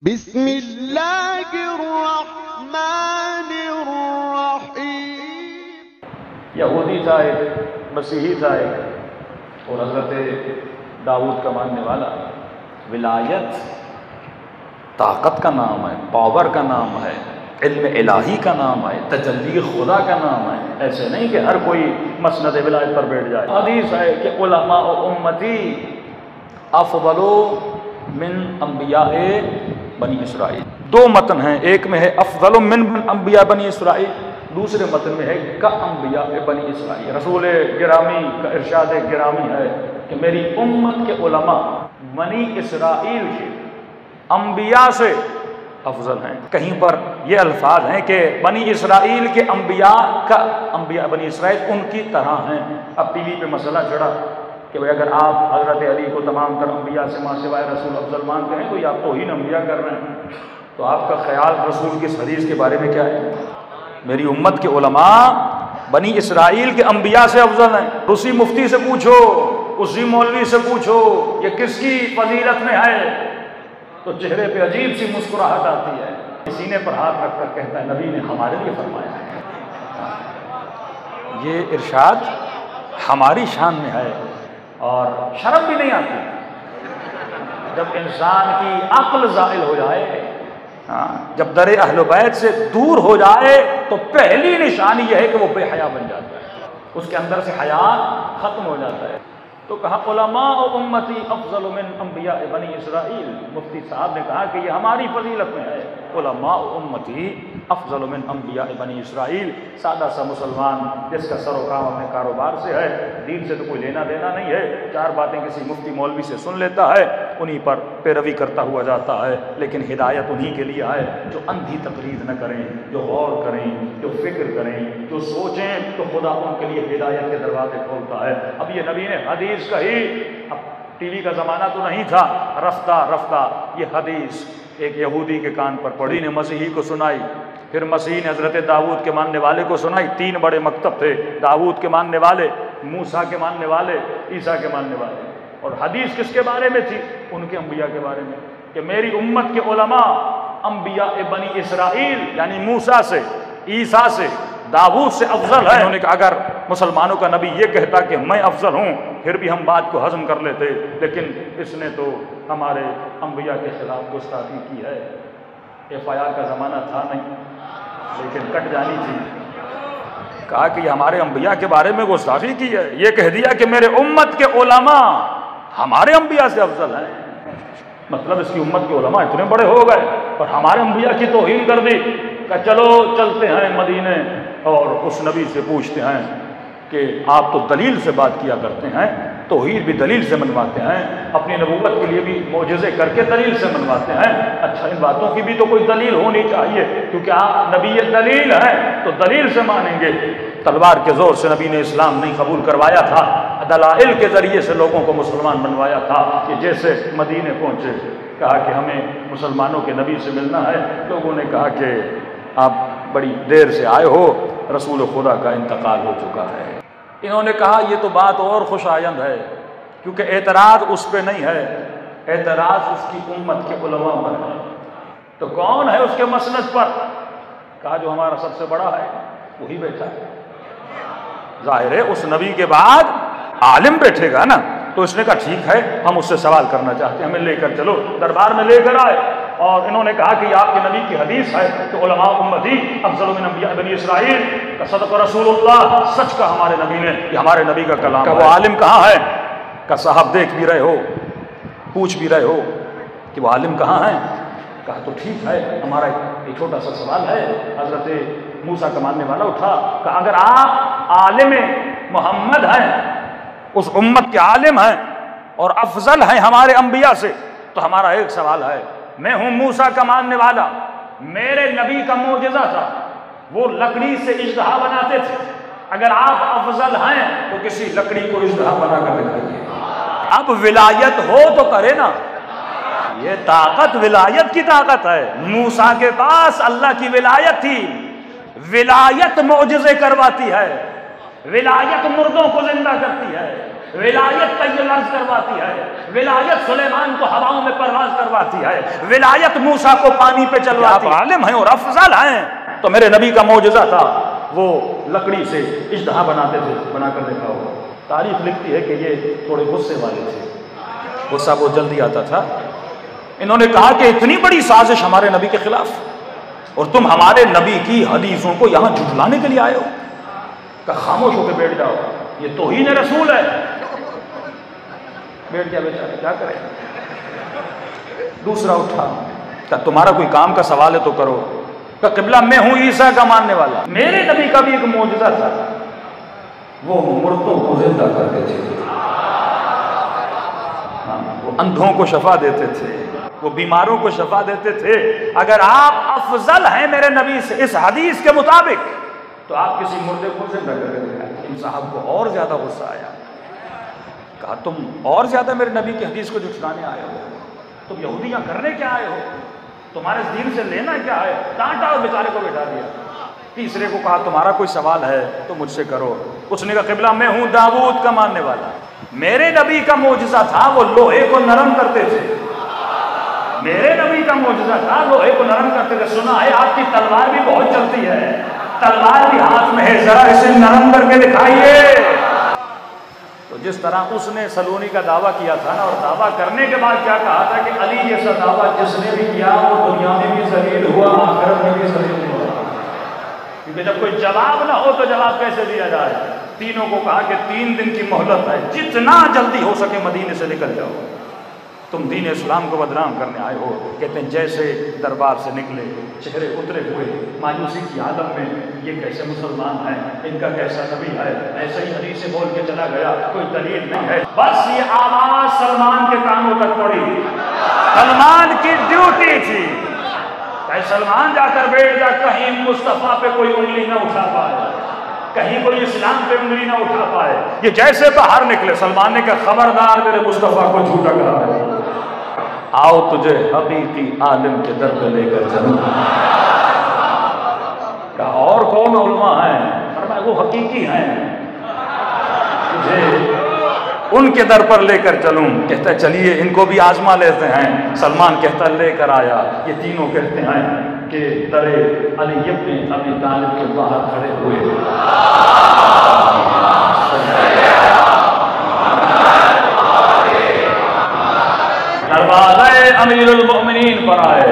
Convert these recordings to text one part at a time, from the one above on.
بسم اللہ الرحمن الرحیم۔ یہودی تھا ایک، مسیحی تھا ایک، اور حضرت داؤد کا ماننے والا۔ ولایت طاقت کا نام ہے، پاور کا نام ہے، علم الہی کا نام ہے، تجلی خدا کا نام ہے۔ ایسے نہیں کہ ہر کوئی مسند ولایت پر بیٹھ جائے۔ حدیث ہے کہ علماء امتی افضل من انبیاء بنی اسرائیل۔ دو متن ہیں، ایک میں ہے افضل من انبیاء بنی اسرائیل، دوسرے متن میں ہے کا انبیاء بنی اسرائیل۔ رسول گرامی کا ارشاد گرامی ہے کہ میری امت کے علماء بنی اسرائیل کے انبیاء سے افضل ہیں۔ کہیں پر یہ الفاظ ہیں کہ بنی اسرائیل کے انبیاء کا انبیاء بنی اسرائیل ان کی طرح ہیں۔ اب ٹی وی پہ مسئلہ چڑھا کہ بھئی اگر آپ حضرت علی کو تمام تر انبیاء سے ماں سوائے رسول افضل مانتے ہیں تو یہ آپ توہین انبیاء کر رہے ہیں۔ تو آپ کا خیال رسول کی اس حدیث کے بارے میں کیا ہے؟ میری امت کے علماء بنی اسرائیل کے انبیاء سے افضل ہیں۔ اسی مفتی سے پوچھو، اسی مولوی سے پوچھو یہ کس کی فضیلت میں ہے، تو چہرے پہ عجیب سی مسکراہٹ آتی ہے۔ سینے پر ہاتھ رکھ کر کہتا ہے نبی نے ہمارے لیے فرمایا ہے۔ یہ ارشاد ہماری شان میں ہے، اور شرم بھی نہیں آتی جب انسان کی عقل زائل ہو جائے، جب در اہل بیت سے دور ہو جائے تو پہلی نشانی یہ ہے کہ وہ بے حیا بن جاتا ہے، اس کے اندر سے حیا ختم ہو جاتا ہے۔ تو کہا علماء امتی افضل من انبیاء بنی اسرائیل۔ مفتی صاحب نے کہا کہ یہ ہماری فضیلت میں ہے، علماء امتی افضل من انبیاء بنی اسرائیل۔ سادہ سا مسلمان جس کا سر و کام اپنے کاروبار سے ہے، دین سے تو کوئی لینا دینا نہیں ہے، چار باتیں کسی مفتی مولوی سے سن لیتا ہے، انہی پر پیروی کرتا ہوا جاتا ہے، لیکن ہدایت انہی کے لیے ہے جو اندھی تقلید نہ کریں، جو غور کریں، جو فکر کریں، جو سوچیں، تو خدا ان کے لیے ہدایت کے دروازے کھولتا ہے۔ اب یہ نبی نے حدیث کہی، اب ٹی وی کا زمانہ تو نہیں تھا، رفتہ رفتہ یہ حدیث ایک یہودی کے کان پر پڑی، نے مسیحی کو سنائی، پھر مسیحی نے حضرت داؤد کے ماننے والے کو سنائی۔ تین بڑے مکتب تھے، داؤد کے ماننے والے، موسیٰ کے ماننے والے، عیسیٰ کے ماننے والے۔ اور حدیث کس کے بارے میں تھی؟ ان کے انبیاء کے بارے میں، کہ میری امت کے علماء انبیاء بنی اسرائیل یعنی موسیٰ سے، عیسیٰ سے، داؤد سے افضل ہے۔ انہوں نے کہا اگر مسلمانوں کا نبی یہ کہتا کہ میں افضل ہوں پھر بھی ہم بات کو ہضم کر لیتے، لیکن اس نے تو ہمارے انبیاء کے خلاف گستاخی کی ہے۔ FIR کا زمانہ تھا نہیں، لیکن کٹ جانی تھی۔ کہا کہ یہ ہمارے انبیاء کے بارے میں گستاخی کی ہے، یہ کہہ دیا کہ میرے امت کے علماء ہمارے انبیاء سے افضل ہیں۔ مطلب اس کی امت کے علماء اتنے بڑے ہو گئے اور ہمارے انبیاء کی توہین کر دی۔ کہ چلو چلتے ہیں مدینے اور اس نبی سے پوچھتے ہیں کہ آپ تو دلیل سے بات کیا کرتے ہیں، توحید بھی دلیل سے منواتے ہیں، اپنی نبوت کے لیے بھی معجزے کر کے دلیل سے منواتے ہیں، اچھا ان باتوں کی بھی تو کوئی دلیل ہونی چاہیے، کیونکہ آپ نبی دلیل ہیں تو دلیل سے مانیں گے۔ تلوار کے زور سے نبی نے اسلام نہیں قبول کروایا تھا، دلائل کے ذریعے سے لوگوں کو مسلمان بنوایا تھا۔ کہ جیسے مدینے پہنچے، کہا کہ ہمیں مسلمانوں کے نبی سے ملنا ہے، لوگوں نے کہا کہ آپ بڑی دیر سے آئے ہو، رسول خدا کا انتقال ہو چکا ہے۔ انہوں نے کہا یہ تو بات اور خوش آئند ہے، کیونکہ اعتراض اس پہ نہیں ہے، اعتراض اس کی امت کے علماء پر ہے۔ تو کون ہے اس کے مسند پر؟ کہا جو ہمارا سب سے بڑا ہے وہی بیٹھا ہے۔ ظاہر ہے اس نبی کے بعد عالم بیٹھے گا نا، تو اس نے کہا ٹھیک ہے ہم اس سے سوال کرنا چاہتے ہیں، ہمیں لے کر چلو۔ دربار میں لے کر آئے اور انہوں نے کہا کہ یہ آپ کے نبی کی حدیث ہے کہ علماء امتی افضل من انبیاء بنی اسرائیل، کہ صدق رسول اللہ، سچ کا ہمارے نبی نے، یہ ہمارے نبی کا کلام ہے۔ وہ عالم کہاں ہے؟ کہ صاحب دیکھ بھی رہے ہو، پوچھ بھی رہے ہو کہ وہ عالم کہاں ہیں؟ کہا تو ٹھیک ہے ہمارا ایک چھوٹا سا سوال ہے۔ حضرت موسیٰ کا ماننے والا اٹھا، کہ اگر آپ عالم محمد ہیں، اس امت کے عالم ہیں اور افضل ہیں ہمارے انبیاء سے، تو ہمارا ایک سوال ہے، میں ہوں موسیٰ کا ماننے والا، میرے نبی کا معجزہ تھا وہ لکڑی سے اژدہا بناتے تھے، اگر آپ افضل ہیں تو کسی لکڑی کو اژدہا بنا کر دکھائیے۔ اب ولایت ہو تو کرے نا، یہ طاقت ولایت کی طاقت ہے۔ موسیٰ کے پاس اللہ کی ولایت تھی، ولایت معجزے کرواتی ہے، ولایت مردوں کو زندہ کرتی ہے، ولایت طی الارض کرواتی ہے، ولایت سلیمان کو ہواؤں میں پرواز کرواتی ہے، ولایت موسیٰ کو پانی پہ چلواتی ہے۔ آپ عالم ہیں اور افضل ہیں، تو میرے نبی کا معجزہ تھا وہ لکڑی سے اژدہا بناتے تھے، بنا کر دیکھا ہو۔ تاریخ لکھتی ہے کہ یہ تھوڑے غصے والے تھے، غصہ بہت جلدی آتا تھا۔ انہوں نے کہا کہ اتنی بڑی سازش ہمارے نبی کے خلاف، اور تم ہمارے نبی کی حدیثوں کو یہاں جھٹلانے کے لیے آئے ہو، کہ خاموش ہو کے بیٹھ جاؤ، یہ توہین رسول ہے۔ بیٹھ گیا بیچارہ، کیا کرے۔ دوسرا اٹھا کہ تمہارا کوئی کام کا سوال ہے تو کرو، کہ قبلہ میں ہوں عیسیٰ کا ماننے والا۔ میرے نبی کا بھی ایک معجزہ تھا، وہ مردوں کو زندہ کرتے تھے، وہ اندھوں کو شفا دیتے تھے، وہ بیماروں کو شفا دیتے تھے۔ اگر آپ افضل ہیں میرے نبی سے اس حدیث کے مطابق، تو آپ کسی مردے کو زندہ کر کے دکھائیں۔ ان صاحب کو اور زیادہ غصہ آیا، کہا تم اور زیادہ میرے نبی کی حدیث کو جھٹلانے آئے ہو، تم یہودیاں کرنے کیا آئے ہو، تمہارے دین سے لینا کیا ہے؟ ڈانٹا اور بیچارے کو بٹھا دیا۔ تیسرے کو کہا تمہارا کوئی سوال ہے تو مجھ سے کرو۔ اس نے کہا قبلہ میں ہوں داؤد کا ماننے والا۔ میرے نبی کا معجزہ تھا وہ لوہے کو نرم کرتے تھے، میرے نبی کا معجزہ تھا لوہے کو نرم کرتے تھے۔ سنا ہے آپ کی تلوار بھی بہت چلتی ہے، تلوار بھی ہاتھ میں ہے، ذرا اسے نرم کر کے دکھائیے۔ تو جس طرح اس نے سلونی کا دعویٰ کیا تھا نا، اور دعویٰ کرنے کے بعد کیا کہا تھا کہ علی جیسا دعویٰ جس نے بھی کیا وہ دنیا میں بھی ذلیل ہوا، آخرت میں بھی ذلیل ہوا۔ کیونکہ جب کوئی جواب نہ ہو تو جواب کیسے دیا جائے؟ تینوں کو کہا کہ 3 دن کی مہلت ہے، جتنا جلدی ہو سکے مدینے سے نکل جاؤ، تم دین اسلام کو بدنام کرنے آئے ہو۔ کہتے ہیں جیسے دربار سے نکلے چہرے اترے ہوئے مایوسی کی عالم میں، یہ کیسے مسلمان ہیں، ان کا کیسا نبی ہے، ایسے ہی حدیث سے بول کے چلا گیا، کوئی دلیل نہیں ہے۔ بس یہ آواز سلمان کے کانوں تک پڑی، سلمان کی ڈیوٹی تھی کہ سلمان جا کر بیٹھ جا، کہیں مصطفیٰ پہ کوئی انگلی نہ اٹھا پائے، کہیں کوئی اسلام پہ انگلی نہ اٹھا پائے۔ یہ جیسے باہر نکلے سلمان نے کہا خبردار میرے مصطفیٰ کو جھوٹا کہا ہے، آؤ تجھے حقیقی عالم کے در پہ لے کر چلوں۔ کہا اور کون علماء ہیں؟ فرمایا وہ حقیقی ہیں، تجھے ان کے در پر لے کر چلوں۔ کہتا ہے چلیے ان کو بھی آزما لیتے ہیں۔ سلمان کہتا لے کر آیا۔ یہ تینوں کہتے ہیں کہ در علی ابن ابی طالب کے باہر کھڑے ہوئے، دروازہ امیر المؤمنین پر آئے،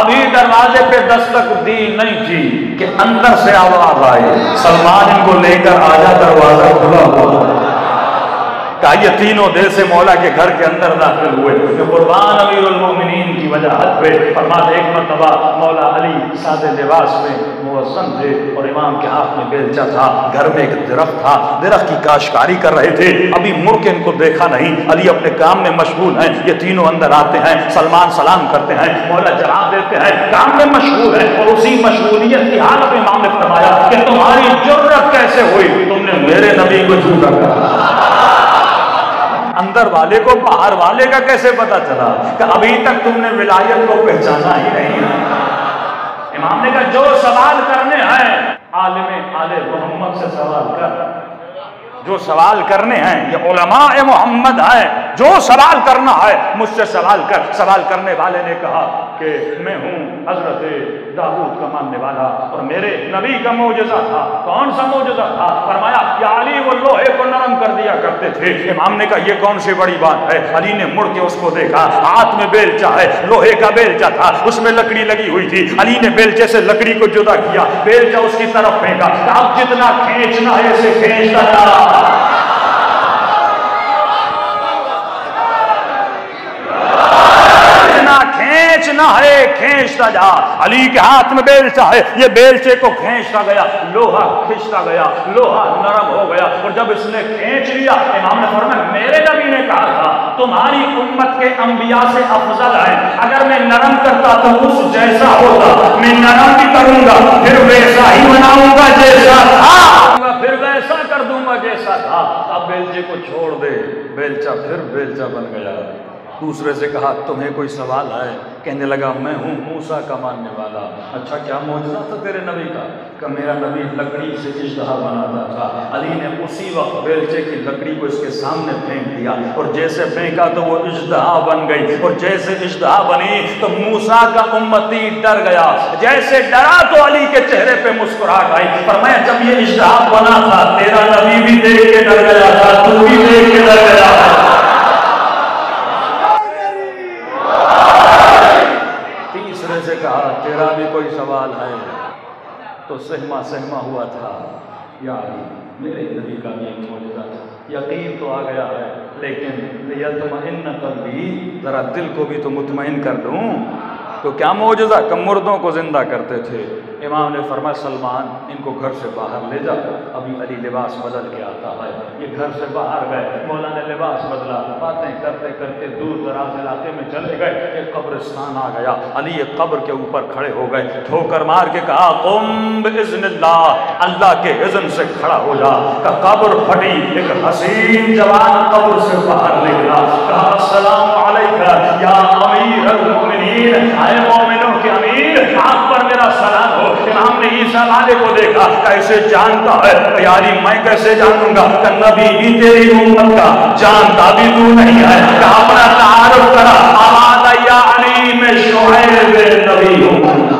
ابھی دروازے پہ دستک دی نہیں تھی کہ اندر سے آواز آئی سلمان ان کو لے کر آجا، دروازہ کھلا ہوا۔ کہا یہ تینوں دل سے مولا کے گھر کے اندر داخل ہوئے کہ قربان امیر المومنین کی وجاہت پہ۔ فرماتے ایک مرتبہ مولا علی سادے لباس میں موزن تھے اور امام کے ہاتھ میں بیلچہ تھا، گھر میں ایک درخت تھا، درخت کی کاشتکاری کر رہے تھے، ابھی مڑ کے ان کو دیکھا نہیں، علی اپنے کام میں مشغول ہیں۔ یہ تینوں اندر آتے ہیں، سلمان سلام کرتے ہیں، مولا جواب دیتے ہیں، کام میں مشغول ہے، اور اسی مشغولیت کی حالت میں امام نے فرمایا کہ تمہاری جرت کیسے ہوئی، تم نے میرے نبی کو جھوٹا کہا؟ اندر والے کو باہر والے کا کیسے پتا چلا کہ ابھی تک تم نے ولایت کو پہچانا ہی نہیں؟ امام نے کہا جو سوال کرنے ہیں عالم آل محمد سے سوال کر، جو سوال کرنے ہیں یہ علماء محمد ہیں، جو سوال کرنا ہے مجھ سے سوال کر۔ سوال کرنے والے نے کہا کہ میں ہوں حضرت داؤد کا ماننے والا، اور میرے نبی کا معجزہ تھا۔ کون سا معجزہ تھا؟ فرمایا یا علی وہ لوہے کو نرم کر دیا کرتے تھے۔ امام نے کہا یہ کون سی بڑی بات ہے؟ علی نے مڑ کے اس کو دیکھا، ہاتھ میں بیلچہ ہے، لوہے کا بیلچہ تھا، اس میں لکڑی لگی ہوئی تھی۔ علی نے بیلچے سے لکڑی کو جدا کیا، بیلچہ اس کی طرف پھینکا، اب جتنا کھینچنا ہے اسے کھینچتا جا، کھینچنا ہے کھینچتا جا۔ علی کے ہاتھ میں بیلچہ ہے، یہ بیلچے کو کھینچتا گیا، لوہا کھینچتا گیا، لوہا نرم ہو گیا، اور جب اس نے کھینچ لیا امام نے فرمایا میرے نبی نے کہا تھا تمہاری امت کے انبیاء سے افضل ہے، اگر میں نرم کرتا تو اس جیسا ہوتا، میں نرم بھی کروں گا پھر ویسا ہی بناؤں گا جیسا تھا، پھر ویسا کر دوں گا جیسا تھا۔ اب بیلچے کو چھوڑ دے، بیلچہ پھر بیلچہ بن گیا، دوسرے سے کہا تمہیں کوئی سوال ہے؟ کہنے لگا میں ہوں موسیٰ کا ماننے والا۔ اچھا کیا معجزہ تھا تیرے نبی کا؟ کہ میرا نبی لکڑی سے اژدہا بناتا تھا۔ علی نے اسی وقت بیلچے کی لکڑی کو اس کے سامنے پھینک دیا اور جیسے پھینکا تو وہ اژدہا بن گئی، اور جیسے اژدہا بنی تو موسیٰ کا امتی ڈر گیا۔ جیسے ڈرا تو علی کے چہرے پہ مسکراہٹ آئی۔ فرمایا جب یہ اژدہا بنا تھا تیرا نبی بھی دیکھ کے ڈر گیا تھا، تو بھی دیکھ کے ڈر گیا تھا۔ تیسرے سے کہا تیرا بھی کوئی سوال ہے؟ تو سہما ہوا تھا یا علی میرے نبی کا بھی ایک معجزہ تھا، یقین تو آ گیا ہے لیکن لیطمئن قلبی، ذرا دل کو بھی تو مطمئن کر لوں۔ تو کیا معجزہ؟ کہ مردوں کو زندہ کرتے تھے۔ امام نے فرمایا سلمان ان کو گھر سے باہر لے جا، ابھی علی لباس بدل کے آتا ہے۔ یہ گھر سے باہر گئے، مولا نے لباس بدلا، باتیں کرتے کرتے دور دراز علاقے میں چلے گئے، ایک قبرستان آ گیا۔ علی ایک قبر کے اوپر کھڑے ہو گئے، ٹھوکر مار کے کہا قم باذن اللہ، اللہ کے اذن سے کھڑا ہو جا۔ کہ قبر پھٹی، ایک حسین جوان قبر سے باہر نکلا، کہا السلام علیکہ یا امیر المؤمنین، اے مومنوں کے امیر، آپ پر میرا سلام ہو۔ امام نے عیسیٰ علیہ کو دیکھا، کیسے جانتا ہے؟ یاری میں کیسے جانوں گا کہ نبی بھی تیری امت کا جانتا بھی تو نہیں ہے؟ کہ اپنا تعارف کرا، آماد یا علی میں شعیب نبی ہوں۔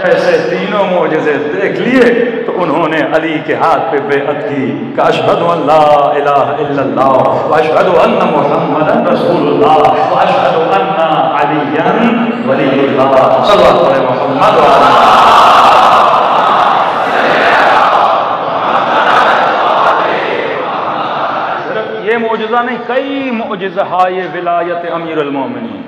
جیسے تینوں معجزے دیکھ لیے تو انہوں نے علی کے ہاتھ پہ بیعت کی کہ اشہد ان لا الہ الا اللہ واشہد ان محمدا رسول اللہ واشہد ان علی ولی اللہ۔ صلی اللہ علیہ محمد صرف یہ معجزہ نہیں، کئی معجزہ یہ ولایت امیر المومنین۔